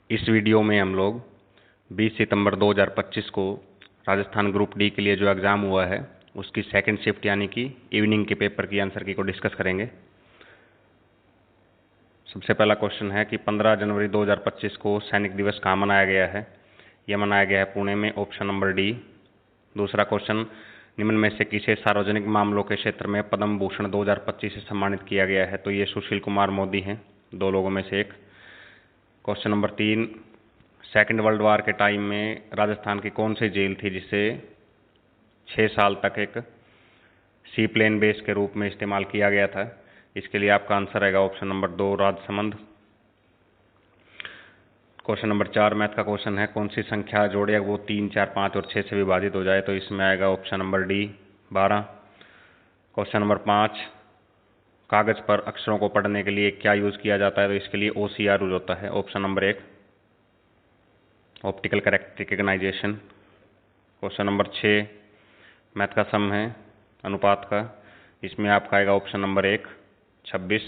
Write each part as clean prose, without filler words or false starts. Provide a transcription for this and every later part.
इस वीडियो में हम लोग 20 सितंबर 2025 को राजस्थान ग्रुप डी के लिए जो एग्ज़ाम हुआ है उसकी सेकंड शिफ्ट यानी कि इवनिंग के पेपर की आंसर की को डिस्कस करेंगे। सबसे पहला क्वेश्चन है कि 15 जनवरी 2025 को सैनिक दिवस कहाँ मनाया गया है। यह मनाया गया है पुणे में, ऑप्शन नंबर डी। दूसरा क्वेश्चन, निम्न में से किसे सार्वजनिक मामलों के क्षेत्र में पद्म भूषण 2025 से सम्मानित किया गया है। तो ये सुशील कुमार मोदी हैं, दो लोगों में से एक। Question number 3, second world war के टाइम में राजस्थान की कौन सी जेल थी जिसे 6 साल तक एक सी प्लेन बेस के रूप में इस्तेमाल किया गया था। इसके लिए आपका आंसर रहेगा option number 2, Rajsamand. Question number 4 math का क्वेश्चन है, कौन सी संख्या जोड़े वो 3, 4, 5 और 6 से विभाजित हो जाए। तो इसमें आएगा option number D, 12। Question number 5, कागज पर अक्षरों को पढ़ने के लिए क्या यूज़ किया जाता है। तो इसके लिए OCR यूज होता है, option number 1, optical correct recognisation. Question number 6 math का सम है अनुपात का, इसमें आपका आएगा ऑप्शन नंबर 1, 26।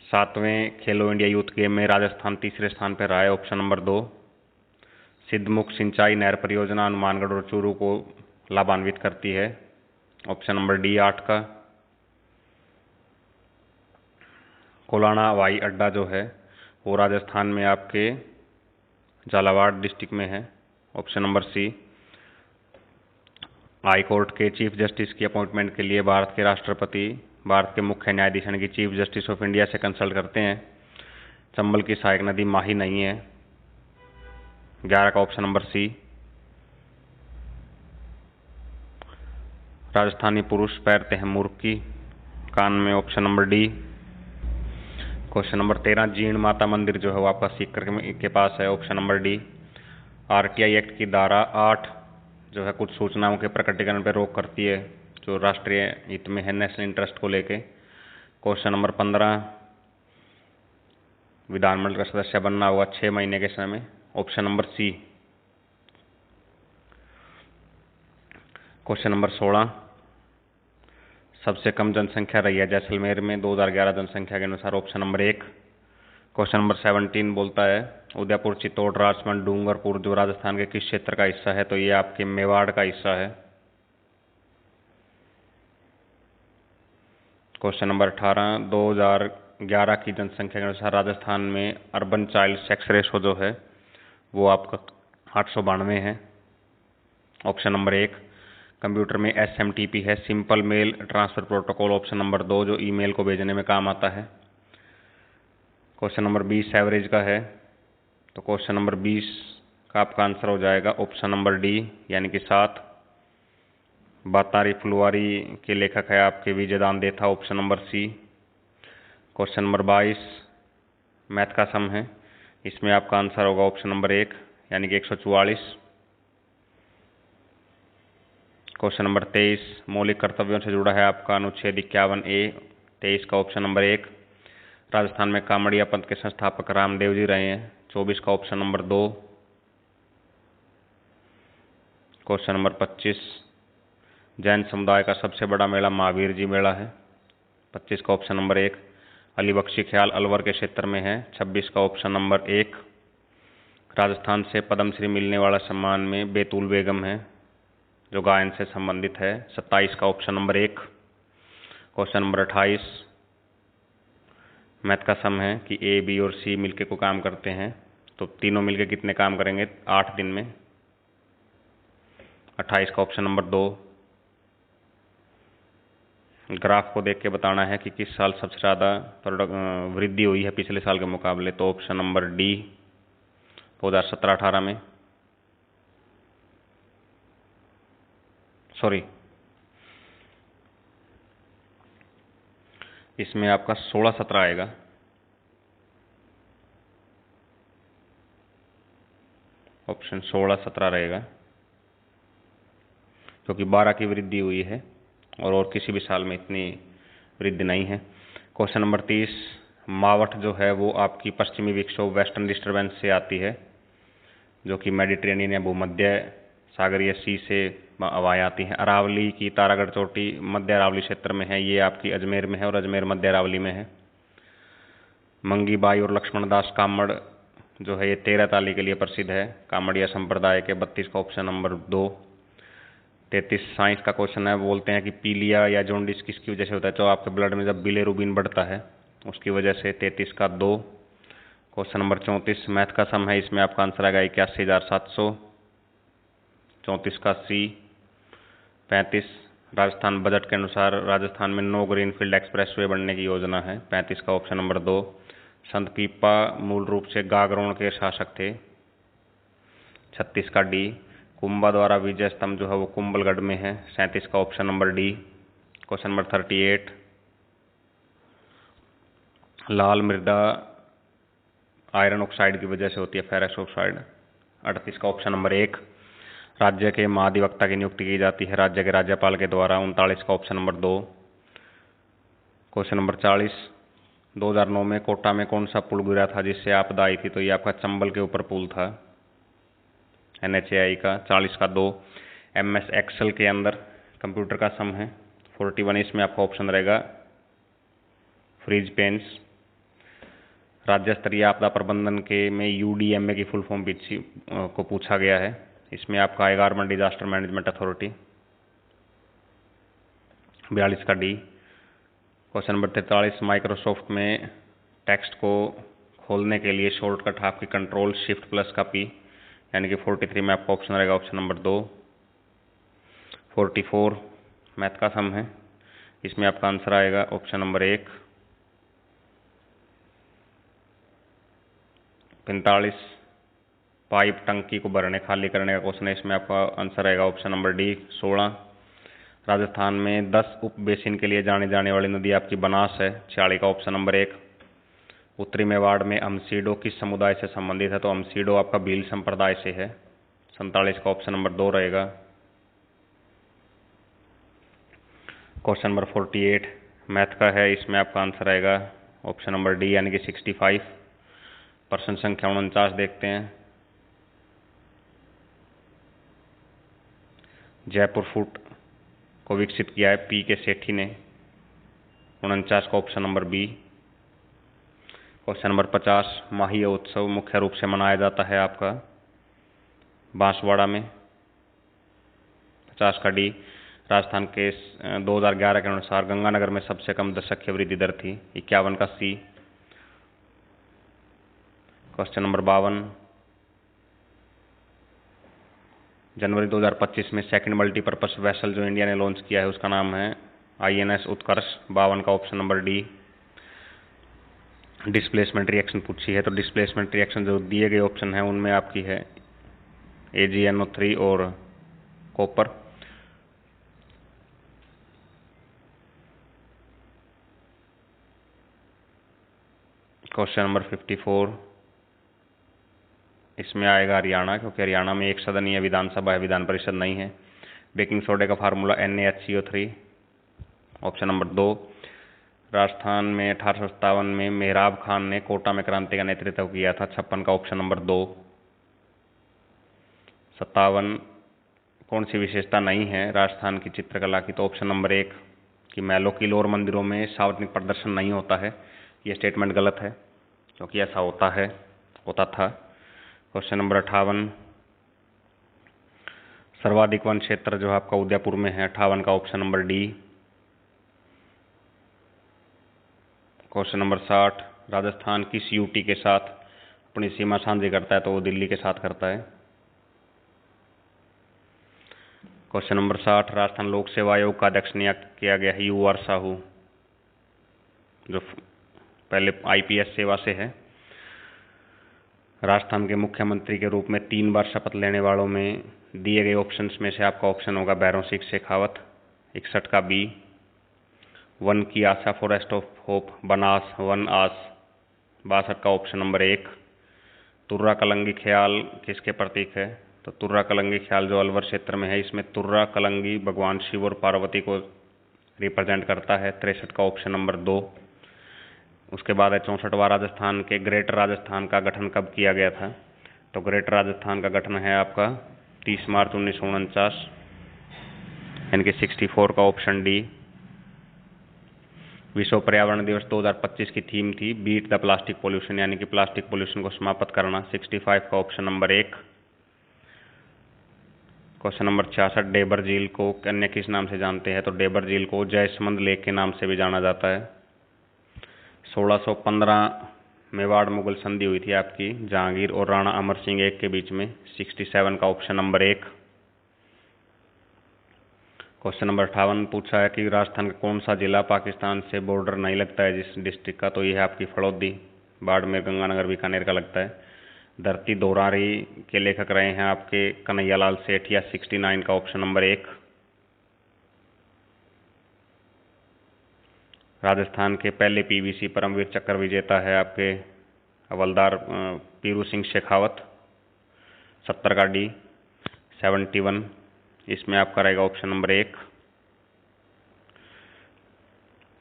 7वें खेलो इंडिया यूथ गेम में राजस्थान तीसरे स्थान पर रहा है, ऑप्शन नंबर 2। सिद्धमुख सिंचाई नहर परियोजना हनुमानगढ़ और चूरू को लाभान्वित करती है, ऑप्शन नंबर डी, 8 का। कोलाना हवाई अड्डा जो है वो राजस्थान में आपके झालावाड़ डिस्ट्रिक्ट में है, option number C. High court के चीफ जस्टिस की अपॉइंटमेंट के लिए भारत के राष्ट्रपति भारत के मुख्य न्यायाधीश की चीफ जस्टिस ऑफ इंडिया से कंसल्ट करते हैं। चंबल की सहायक नदी माही नहीं है, 11 का ऑप्शन नंबर सी। राजस्थानी पुरुष पैरते हैं मुर्की कान में, option number D. Question number 13, Jeen Mata मंदिर जो है वो आपका सीकर के पास है, option number D. RTI act की धारा 8 जो है कुछ सूचनाओं के प्रकटीकरण पर रोक करती है जो राष्ट्रीय हित में है, नेशनल इंटरेस्ट को लेके। क्वेश्चन नंबर 15, विधानमंडल का सदस्य बनना होगा 6 महीने के समय में, option number C. Question number 16, सबसे कम जनसंख्या रही है जैसलमेर में 2011 जनसंख्या के अनुसार, ऑप्शन नंबर 1। क्वेश्चन नंबर 17 बोलता है उदयपुर, चित्तौड़, राजसमंद, डूंगरपुर जो राजस्थान के किस क्षेत्र का हिस्सा है। तो ये आपके मेवाड़ का हिस्सा है। क्वेश्चन नंबर 18, 2011 की जनसंख्या के अनुसार राजस्थान में अर्बन चाइल्ड सेक्स रेशो जो है वो आपका 892 है, ऑप्शन नंबर 1। कंप्यूटर में SMTP है, simple mail transfer protocol, option number 2 जो ईमेल को भेजने में काम आता है। क्वेश्चन नंबर 20 एवरेज का है, तो क्वेश्चन नंबर 20 का आपका आंसर हो जाएगा ऑप्शन नंबर डी यानी कि 7। बातारी फुलवारी के लेखक है आपके Vijay Dan Detha, option number C. Question number 22 math का सम है, इसमें आपका आंसर होगा ऑप्शन नंबर 1 यानी कि 144। क्वेश्चन नंबर 23 मौलिक कर्तव्यों से जुड़ा है आपका अनुच्छेद 51A, 23 का ऑप्शन नंबर 1। राजस्थान में कामड़िया पंथ के संस्थापक रामदेव जी रहे हैं, 24 का option number 2। Question number 25 Jain समुदाय का सबसे बड़ा मेला महावीर जी मेला है, 25 का ऑप्शन नंबर 1। अली बख्शी ख्याल अलवर के क्षेत्र में है, 26 का ऑप्शन नंबर 1। राजस्थान से पद्मश्री मिलने वाला सम्मान में बैतूल बेगम है जो गायन से संबंधित है, 27 का option number 1। Question number 28 math का सम है कि A, B और C मिलके को काम करते हैं, तो तीनों मिलके कितने काम करेंगे 8 दिन में, 28 का ऑप्शन नंबर 2। ग्राफ को देख के बताना है कि किस साल सबसे ज़्यादा वृद्धि हुई है पिछले साल के मुकाबले, तो ऑप्शन नंबर डी 2017-18 में, सॉरी इसमें आपका 16-17 आएगा, ऑप्शन 16-17 रहेगा क्योंकि 12 की वृद्धि हुई है और किसी भी साल में इतनी वृद्धि नहीं है। क्वेश्चन नंबर 30 मावठ जो है वो आपकी पश्चिमी विक्षोभ वेस्टर्न डिस्टर्बेंस से आती है जो कि मेडिटेरेनियन या भूमध्य सागरीय सी से हवाएं आती हैं। अरावली की तारागढ़ चोटी मध्य अरावली क्षेत्र में है, ये आपकी अजमेर में है और अजमेर मध्य अरावली में है। मंगीबाई और लक्ष्मण दास कामड़ जो है ये 13 ताली के लिए प्रसिद्ध है, कामड़िया संप्रदाय के। 32 का ऑप्शन नंबर 2। 33 साइंस का क्वेश्चन है, बोलते हैं कि पीलिया या जॉन्डिस किसकी वजह से होता है, तो आपके ब्लड में जब बिलिरुबिन बढ़ता है उसकी वजह से। 33 का 2। क्वेश्चन नंबर 34 मैथ का सम है, इसमें आपका आंसर आएगा 81,700। 34 का सी। 35 राजस्थान बजट के अनुसार राजस्थान में 9 ग्रीनफील्ड एक्सप्रेसवे बनने की योजना है। 35 का ऑप्शन नंबर 2। संत पीपा मूल रूप से गागरोण के शासक थे। 36 का डी। कुंभा द्वारा विजय स्तंभ जो है वो कुंभलगढ़ में है। 37 का option number D. Question number 38 लाल मृदा आयरन ऑक्साइड की वजह से होती है, फेरस ऑक्साइड। 38 का ऑप्शन नंबर 1। राज्य के महाधिवक्ता की नियुक्ति की जाती है राज्य के राज्यपाल के द्वारा। 39 का ऑप्शन नंबर 2। क्वेश्चन नंबर 40 2009 में कोटा में कौन सा पुल गिरा था जिससे आपदा आई थी, तो ये आपका चंबल के ऊपर पुल था, NHAI का। 40 का 2। MS एक्सेल के अंदर कंप्यूटर का सम है 41, इसमें आपका ऑप्शन रहेगा फ्रीज पेन्स। राज्य स्तरीय आपदा प्रबंधन के में UDMA की फुल फॉर्म को पूछा गया है, इसमें आपका आएगा अर्बन डिजास्टर मैनेजमेंट अथॉरिटी। 42 का डी। क्वेश्चन नंबर 43 माइक्रोसॉफ्ट में टेक्स्ट को खोलने के लिए शॉर्टकट आपकी कंट्रोल शिफ्ट प्लस का P, यानी कि 43 में आपका ऑप्शन रहेगा ऑप्शन नंबर 2। 44 मैथ का सम है, इसमें आपका आंसर आएगा ऑप्शन नंबर 1। 45 पाइप टंकी को भरने खाली करने का क्वेश्चन है, इसमें आपका आंसर आएगा ऑप्शन नंबर डी। 16 राजस्थान में 10 उप बेसिन के लिए जानी जाने वाली नदी आपकी बनास है। 46 का ऑप्शन नंबर 1। उत्तरी मेवाड़ में अमसीडो किस समुदाय से संबंधित है, तो अमसीडो आपका भील संप्रदाय से है। 47 का ऑप्शन नंबर 2 रहेगा। क्वेश्चन नंबर 48 मैथ का है, इसमें आपका आंसर आएगा ऑप्शन नंबर डी, यानी कि 65। प्रश्न संख्या 49 देखते हैं। जयपुर फूट को विकसित किया है P के सेठी ने। 49 का option number B. Question number 50 Mahi Utsav मुख्य रूप से मनाया जाता है आपका बांसवाड़ा में। 50 का डी। राजस्थान के 2011 के अनुसार गंगानगर में सबसे कम दशकीय वृद्धि दर थी। 51 का सी। क्वेश्चन नंबर 52 जनवरी 2025 में सेकंड मल्टीपर्पज वेसल जो इंडिया ने लॉन्च किया है उसका नाम है INS उत्कर्ष। 52 का option number D. Displacement reaction पूछी है, तो डिस्प्लेसमेंट रिएक्शन जो दिए गए ऑप्शन है उनमें आपकी है AgNO3 और कॉपर। क्वेश्चन नंबर 54 इसमें आएगा हरियाणा, क्योंकि हरियाणा में एक सदनीय विधानसभा है, विधान परिषद नहीं है। बेकिंग सोडे का formula NaHCO3। Option number 2 Rajasthan में 1857 में मेहराब खान ने कोटा में क्रांति का नेतृत्व किया था। 56 का ऑप्शन नंबर 2। 57 कौन सी विशेषता नहीं है राजस्थान की चित्रकला की, तो ऑप्शन नंबर 1 कि महलों की लोर मंदिरों में सार्वजनिक प्रदर्शन नहीं होता है। ये स्टेटमेंट गलत है क्योंकि ऐसा होता था। क्वेश्चन नंबर 58 सर्वाधिक वन क्षेत्र जो आपका उदयपुर में है। 58 का option number D. Question number 60 Rajasthan किस UT के साथ अपनी सीमा साझी करता है, तो वो दिल्ली के साथ करता है। क्वेश्चन नंबर 60 राजस्थान लोक सेवा आयोग का अध्यक्ष नियुक्त किया गया है UR साहू, जो पहले IPS सेवा से है। राजस्थान के मुख्यमंत्री के रूप में 3 बार शपथ लेने वालों में दिए गए ऑप्शंस में से आपका ऑप्शन होगा बैरों सिंह शेखावत। 61 का बी। वन की आशा फॉरेस्ट ऑफ होप बनास वन आस। 62 का ऑप्शन नंबर 1। तुर्रा कलंगी ख्याल किसके प्रतीक है, तो तुर्रा कलंगी ख्याल जो अलवर क्षेत्र में है, इसमें तुर्रा कलंगी भगवान शिव और पार्वती को रिप्रेजेंट करता है। 63 का ऑप्शन नंबर 2। उसके बाद है 64वां राजस्थान के ग्रेटर राजस्थान का गठन कब किया गया था, तो ग्रेटर राजस्थान का गठन है आपका 30 मार्च 1949, यानी कि 64 का ऑप्शन डी। विश्व पर्यावरण दिवस 2025 की थीम थी बीट द प्लास्टिक पोल्यूशन, यानी कि प्लास्टिक पोल्यूशन को समाप्त करना। 65 का ऑप्शन नंबर 1। क्वेश्चन नंबर 66, डेबर झील को अन्य किस नाम से जानते हैं? तो डेबर झील को जयसमंद लेक के नाम से भी जाना जाता है। 1615 मेवाड़ मुगल संधि हुई थी आपकी जहांगीर और राणा अमर सिंह एक के बीच में। 67 का ऑप्शन नंबर 1। क्वेश्चन नंबर 58 पूछा है कि राजस्थान का कौन सा जिला पाकिस्तान से बॉर्डर नहीं लगता है जिस डिस्ट्रिक्ट का? तो यह है आपकी फड़ौदी, बाड़मेर, गंगानगर, बीकानेर का लगता है। धरती दोहरारी के लेखक रहे हैं आपके कन्हैयालाल सेठिया। 69 का ऑप्शन नंबर 1। राजस्थान के पहले पीवीसी परमवीर चक्र विजेता है आपके हवलदार पीरू सिंह शेखावत। 70 का डी। 71 इसमें आपका रहेगा ऑप्शन नंबर 1।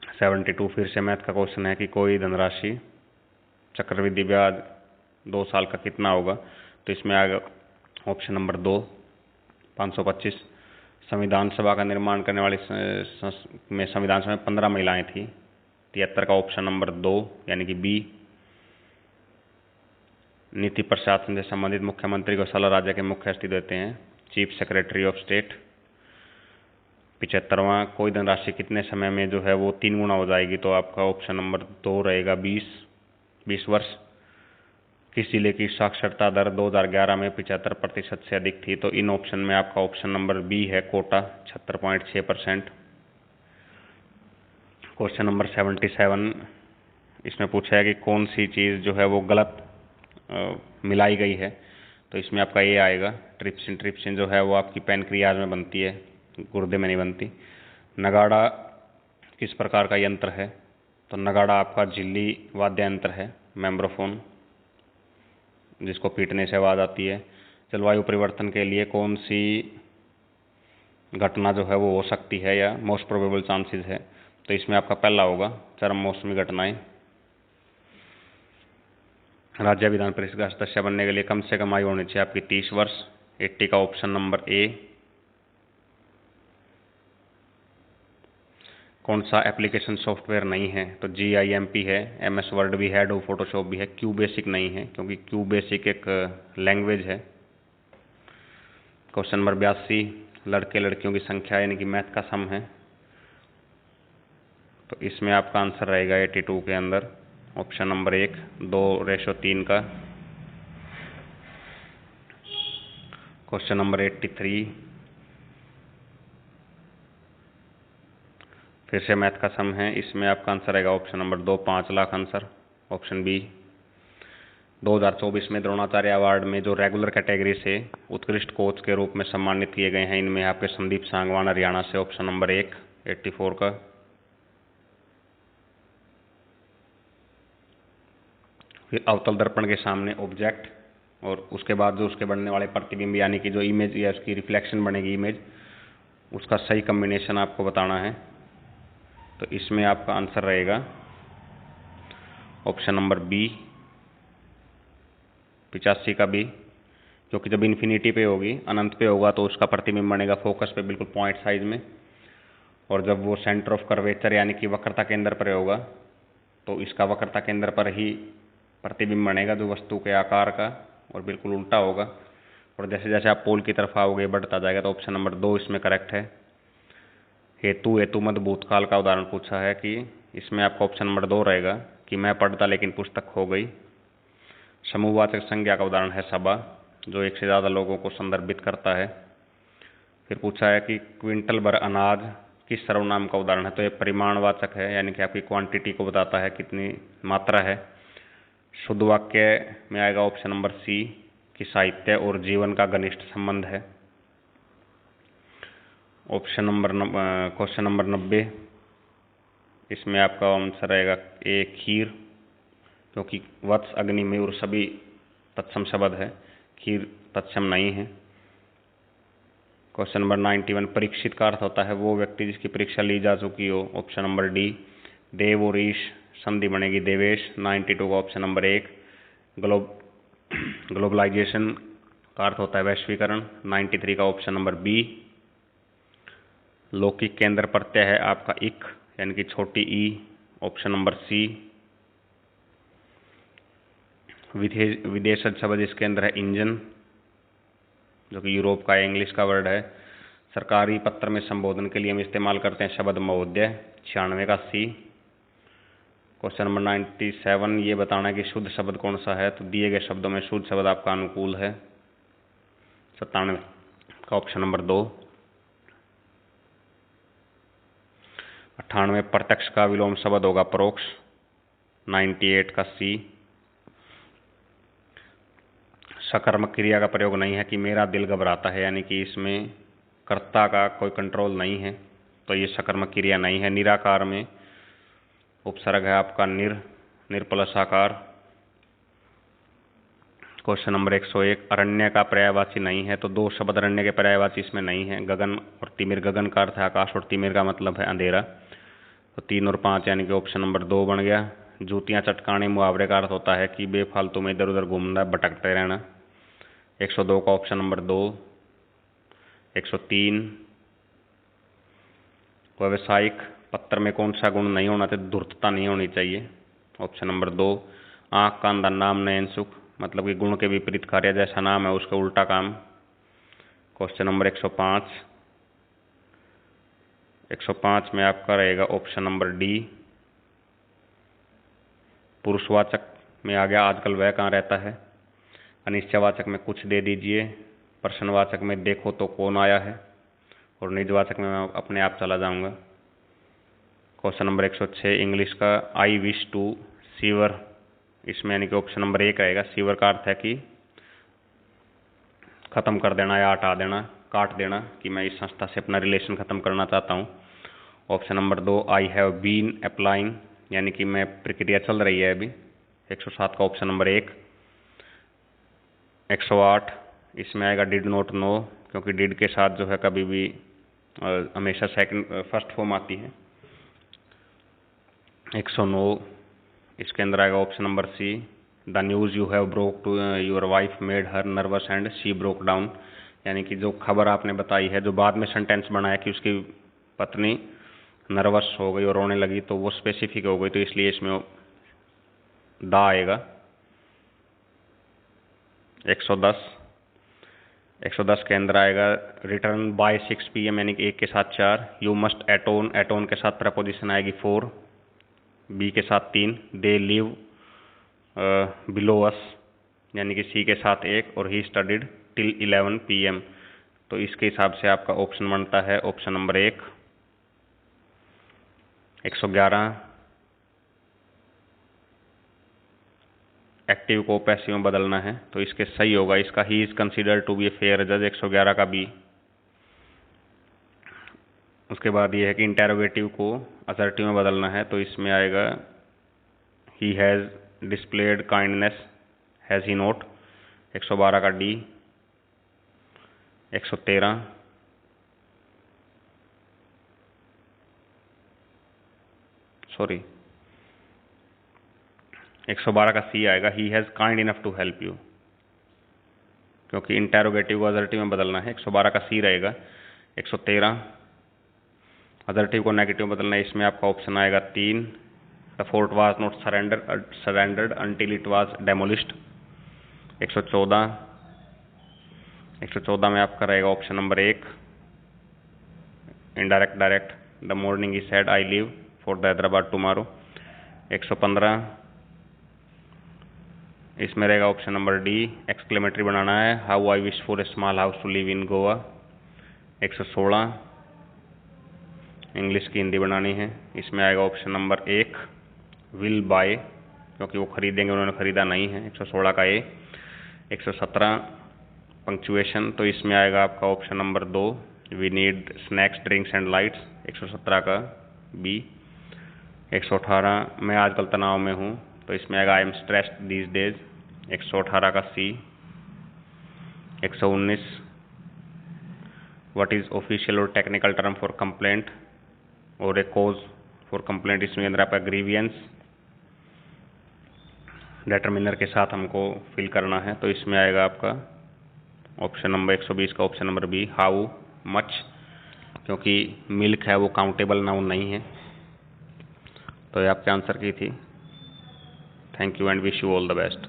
72 फिर से मैथ का क्वेश्चन है कि कोई धनराशि चक्रवृद्धि ब्याज 2 साल का कितना होगा? तो इसमें आएगा ऑप्शन नंबर 2, 525। संविधान सभा का निर्माण करने वाली में संविधान सभा में 15 महिलाएं थी। 73 का ऑप्शन नंबर 2 यानी कि बी। नीति प्रशासन से संबंधित मुख्यमंत्री को सलाह राज्य के मुख्य सचिव देते हैं, चीफ सेक्रेटरी ऑफ स्टेट। 75वां कोई धनराशि कितने समय में जो है वो 3 गुना हो जाएगी? तो आपका ऑप्शन नंबर 2 रहेगा 20 वर्ष। किस जिले की साक्षरता दर 2011 में 75% से अधिक थी? तो इन ऑप्शन में आपका ऑप्शन नंबर बी है कोटा, 76.6%। क्वेश्चन नंबर 77 इसमें पूछा है कि कौन सी चीज़ जो है वो गलत मिलाई गई है? तो इसमें आपका ये आएगा ट्रिप्सिन। ट्रिप्सिन जो है वो आपकी पैनक्रियाज में बनती है, गुर्दे में नहीं बनती। नगाड़ा किस प्रकार का यंत्र है? तो नगाड़ा आपका झिल्ली वाद्य यंत्र है, मेम्ब्रोफोन, जिसको पीटने से आवाज़ आती है। जलवायु परिवर्तन के लिए कौन सी घटना जो है वो हो सकती है या मोस्ट प्रोबेबल चांसेस है? तो इसमें आपका पहला होगा चरम मौसमी घटनाएं। राज्य विधान परिषद का सदस्य बनने के लिए कम से कम आयु होनी चाहिए आपकी 30 वर्ष। 80 का ऑप्शन नंबर ए। कौन सा एप्लीकेशन सॉफ्टवेयर नहीं है? तो GIMP है, MS वर्ड भी है, एडोब फोटोशॉप भी है। क्यू बेसिक नहीं है क्योंकि क्यू बेसिक एक लैंग्वेज है। क्वेश्चन नंबर 82 लड़के लड़कियों की संख्या यानी कि मैथ का सम है। तो इसमें आपका आंसर रहेगा 82 के अंदर ऑप्शन नंबर 1, 2:3 का। क्वेश्चन नंबर 83 फिर से मैथ का सम है। इसमें आपका आंसर आएगा option number 2, 5 lakh answer, option B. 2024 में द्रोणाचार्य अवार्ड में जो रेगुलर कैटेगरी से उत्कृष्ट कोच के रूप में सम्मानित किए गए हैं, इनमें आपके संदीप सांगवान हरियाणा से, ऑप्शन नंबर 1, 84 का। फिर अवतल दर्पण के सामने ऑब्जेक्ट और उसके बाद जो उसके बनने वाले प्रतिबिंब यानी कि जो इमेज या उसकी रिफ्लेक्शन बनेगी इमेज, उसका सही कम्बिनेशन आपको बताना है। तो इसमें आपका आंसर रहेगा ऑप्शन नंबर बी, 85 का बी। क्योंकि जब इन्फिनिटी पे होगी, अनंत पे होगा, तो उसका प्रतिबिंब बनेगा फोकस पे बिल्कुल पॉइंट साइज में। और जब वो सेंटर ऑफ कर्वेचर यानी कि वक्रता केंद्र पर होगा, तो इसका वक्रता केंद्र पर ही प्रतिबिंब बनेगा जो वस्तु के आकार का, और बिल्कुल उल्टा होगा। और जैसे जैसे आप पोल की तरफ आओगे बढ़ता जाएगा। तो ऑप्शन नंबर 2 इसमें करेक्ट है। हेतुमद भूतकाल का उदाहरण पूछा है कि इसमें आपका ऑप्शन नंबर 2 रहेगा कि मैं पढ़ता लेकिन पुस्तक खो गई। समूहवाचक संज्ञा का उदाहरण है सभा, जो एक से ज़्यादा लोगों को संदर्भित करता है। फिर पूछा है कि क्विंटल भर अनाज किस सर्वनाम का उदाहरण है? तो ये परिमाणवाचक है, यानी कि आपकी क्वांटिटी को बताता है, कितनी मात्रा है। शुद्ध वाक्य में आएगा ऑप्शन नंबर सी कि साहित्य और जीवन का घनिष्ठ संबंध है। क्वेश्चन नंबर 90 इसमें आपका आंसर रहेगा ए, खीर, क्योंकि वत्स, अग्नि, मयूर सभी तत्सम शब्द है, खीर तत्सम नहीं है। क्वेश्चन नंबर 91 परीक्षित का अर्थ होता है वो व्यक्ति जिसकी परीक्षा ली जा चुकी हो, ऑप्शन नंबर डी। देव और ईश संधि बनेगी देवेश। 92 का ऑप्शन नंबर 1। ग्लोबलाइजेशन का अर्थ होता है वैश्वीकरण। 93 का ऑप्शन नंबर बी। लौकिक केंद्र प्रत्यय है आपका इक, यानी कि छोटी ई, ऑप्शन नंबर सी। विदेशज शब्द इसके अंदर है इंजन, जो कि यूरोप का इंग्लिश का वर्ड है। सरकारी पत्र में संबोधन के लिए हम इस्तेमाल करते हैं शब्द महोदय, 96 का सी। क्वेश्चन नंबर 97, ये बताना है कि शुद्ध शब्द कौन सा है, तो दिए गए शब्दों में शुद्ध शब्द आपका अनुकूल है, 97 का ऑप्शन नंबर 2। 98 प्रत्यक्ष का विलोम शब्द होगा परोक्ष, 98 का सी। सकर्मक क्रिया का प्रयोग नहीं है कि मेरा दिल घबराता है, यानी कि इसमें कर्ता का कोई कंट्रोल नहीं है, तो ये सकर्मक क्रिया नहीं है। निराकार में उपसर्ग है आपका निर प्लस आकार। क्वेश्चन नंबर 101, अरण्य का पर्यायवाची नहीं है, तो दो शब्द अरण्य के पर्यायवाची इसमें नहीं है, गगन और तिमिर। गगन का अर्थ है आकाश और तिमिर का मतलब है अंधेरा, तो 3 और 5 यानी कि ऑप्शन नंबर 2 बन गया। जूतियां चटकाने मुहावरे का अर्थ होता है कि बेफालतू में इधर उधर घूमना, भटकते रहना, 102 का ऑप्शन नंबर 2। 103, व्यावसायिक पत्र में कौन सा गुण नहीं होना चाहिए, धूर्तता नहीं होनी चाहिए, ऑप्शन नंबर 2। आंख कान धन नाम नयन सुख, मतलब कि गुण के विपरीत कार्य, जैसा नाम है उसका उल्टा काम, क्वेश्चन नंबर 105। 105 में आपका रहेगा ऑप्शन नंबर डी। पुरुषवाचक में आ गया आजकल वह कहाँ रहता है। अनिश्चयवाचक में कुछ दे दीजिए। प्रश्नवाचक में देखो तो कौन आया है, और निजवाचक में मैं अपने आप चला जाऊंगा। क्वेश्चन नंबर 106 इंग्लिश का, आई विश टू सीवर, इसमें यानी कि ऑप्शन नंबर 1 रहेगा। सीवर का अर्थ है कि खत्म कर देना या हटा देना, काट देना, कि मैं इस संस्था से अपना रिलेशन खत्म करना चाहता हूँ, option number 2। I have been applying, यानी कि मैं प्रक्रिया चल रही है अभी, 107 का ऑप्शन नंबर 1। 108 इसमें आएगा डिड नॉट नो, क्योंकि डिड के साथ जो है कभी भी हमेशा फर्स्ट फॉर्म आती है। 109 इसके अंदर आएगा option number C. The news you have broke to your wife made her nervous and she broke down, यानी कि जो खबर आपने बताई है, जो बाद में सेंटेंस बनाया कि उसकी पत्नी नर्वस हो गई और रोने लगी, तो वो स्पेसिफिक हो गई, तो इसलिए इसमें दा आएगा। 110 के अंदर आएगा रिटर्न बाय 6 PM, यानी कि 1 के साथ 4। यू मस्ट एटोन, एटोन के साथ प्रपोजिशन आएगी 4, बी के साथ 3। दे लिव बिलो अस, यानी कि सी के साथ 1, और ही स्टडीड टिल 11 PM, तो इसके हिसाब से आपका ऑप्शन बनता है ऑप्शन नंबर 1। 111 एक्टिव को पैसिव में बदलना है, तो इसके सही होगा इसका, he is considered to be a fair जज, 111 का बी। उसके बाद ये है कि इंटेरोगेटिव को असर्टिव में बदलना है, तो इसमें आएगा he has displayed kindness, has he not, 112 का डी। 113 सॉरी 112 का सी आएगा, he has kind enough to help you, क्योंकि इंटेरोगेटिव को असर्टिव में बदलना है, 112 का सी रहेगा। 113 असर्टिव को नेगेटिव बदलना है, इसमें आपका ऑप्शन आएगा 3। The fort was not surrendered until it was demolished, 114 में आपका रहेगा option number 1 indirect direct, the morning is said I leave for the Hyderabad tomorrow. 115 इसमें रहेगा ऑप्शन नंबर डी, एक्सक्लेमेटरी बनाना है, how I wish for a small house to live in Goa. 116 English की हिंदी बनानी है, इसमें आएगा ऑप्शन नंबर 1 विल बाय, क्योंकि वो खरीदेंगे, उन्होंने खरीदा नहीं है, 116 का ए। 117 पंक्चुएशन, तो इसमें आएगा आपका option number 2 we need snacks drinks and lights, 117 का बी। 118 मैं आजकल तनाव में हूँ, तो इसमें आएगा I am stressed these days, 118 का सी। 119 व्हाट इज ऑफिशियल और टेक्निकल टर्म फॉर कंप्लेंट और ए कॉज फॉर कंप्लेंट, इसमें अंदर आपका ग्रीवियंस डिटरमिनर के साथ हमको फिल करना है, तो इसमें आएगा आपका ऑप्शन नंबर 120 का option number B, how much, क्योंकि मिल्क है वो काउंटेबल नाउन नहीं है। तो ये आपके आंसर की थी। Thank you and wish you all the best.